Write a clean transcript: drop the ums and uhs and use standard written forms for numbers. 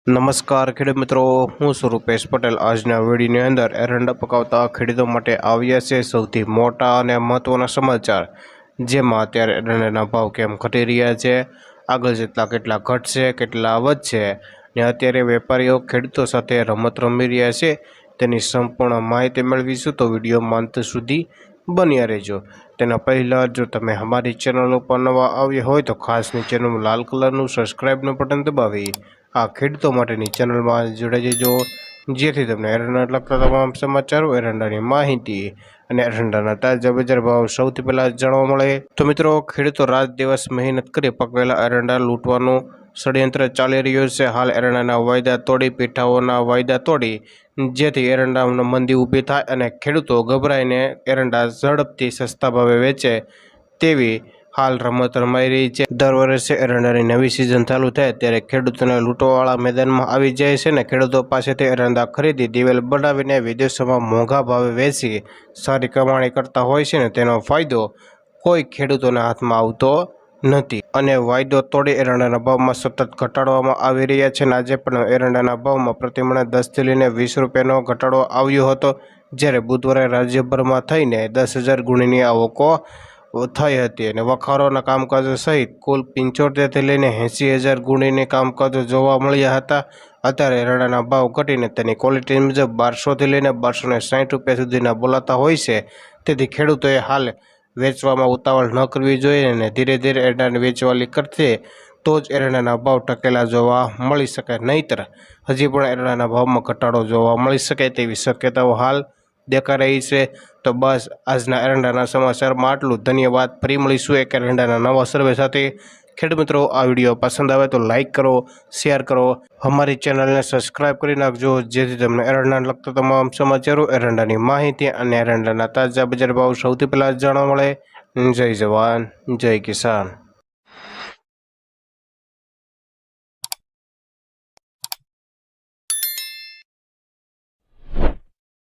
નમસ્કાર ખેડૂત મિત્રો, હું છું રૂપેશ પટેલ। આજના વિડીયોની અંદર એરંડા પકાવતા ખેડૂતો માટે આવ્યા છે સૌથી મોટા અને મહત્વના સમાચાર, જેમાં અત્યારે એરંડાના ભાવ કેમ ઘટી રહ્યા છે, આગળ જતા કેટલા ઘટશે, કેટલા વધશે, ને અત્યારે વેપારીઓ ખેડૂતો સાથે રમત રમી રહ્યા છે તેની સંપૂર્ણ માહિતી મેળવીશું। તો વિડીયોમાં અંત સુધી બન્યા રહેજો। તેના પહેલાં જો તમે અમારી ચેનલ ઉપર નવા આવ્યા હોય તો ખાસ નીચેનું લાલ કલરનું સબસ્ક્રાઈબનું બટન દબાવી આ ખેડૂતો માટેની ચેનલમાં જોડાઈ જજો, જેથી તમને એરંડા લગતા તમામ સમાચારો, એરંડાની માહિતી અને એરંડાના તાજા બજાર ભાવ સૌથી પહેલાં જાણવા મળે। તો મિત્રો, ખેડૂતો રાત દિવસ મહેનત કરી પકવેલા એરંડા લૂંટવાનું ષડયંત્ર ચાલી રહ્યું છે। હાલ એરંડાના વાયદા તોડી, પીઠાઓના વાયદા તોડી, જેથી એરંડામાં મંદી ઊભી થાય અને ખેડૂતો ગભરાઈને એરંડા ઝડપથી સસ્તા ભાવે વેચે તેવી હાલ રમત રમાઈ રહી છે। દર વર્ષે એરંડાની નવી સિઝન ચાલુ થાય ત્યારે ખેડૂતોને લૂંટવાવાળા મેદાનમાં આવી જાય છે ને ખેડૂતો પાસેથી એરંડા ખરીદી દિવેલ બનાવીને વિદેશોમાં મોંઘા ભાવે વેચી સારી કમાણી કરતા હોય છે ને તેનો ફાયદો કોઈ ખેડૂતોના હાથમાં આવતો નથી અને વાયદો તોડી એરંડાના ભાવમાં સતત ઘટાડવામાં આવી રહ્યા છે। આજે પણ એરંડાના ભાવમાં પ્રતિમણે 10થી લઈને 20 રૂપિયાનો ઘટાડો આવ્યો હતો, જ્યારે બુધવારે રાજ્યભરમાં થઈને 10,000 ગુણીની આવકો થઈ હતી અને વખારોના કામકાજો સહિત કુલ 75થી લઈને 80,000 ગુણીની કામકાજો જોવા મળ્યા હતા। અત્યારે એરંડાના ભાવ ઘટીને તેની ક્વોલિટી મુજબ 1200થી લઈને 1260 રૂપિયા સુધીના બોલાતા હોય છે, તેથી ખેડૂતોએ હાલ વેચવામાં ઉતાવળ ન કરવી જોઈએ અને ધીરે ધીરે એરંડાને વેચવાલી કરશે તો જ એરંડાના ભાવ ટકેલા જોવા મળી શકે, નહીંતર હજી પણ એરંડાના ભાવમાં ઘટાડો જોવા મળી શકે તેવી શક્યતાઓ હાલ દેખાઈ રહી છે। તો બસ આજના એરંડાના સમાચારમાં આટલું। ધન્યવાદ। ફરી મળીશું એક એરંડાના નવા સર્વે સાથે। ખેડૂત મિત્રો, આ વિડીયો પસંદ આવે તો લાઇક કરો, શેર કરો, અમારી ચેનલને સબસ્ક્રાઈબ કરી નાખજો, જેથી તમને એરંડાને લગતા તમામ સમાચારો, એરંડાની માહિતી અને એરંડાના તાજા બજાર ભાવ સૌથી પહેલાં જાણવા મળે। જય જવાન, જય કિસાન।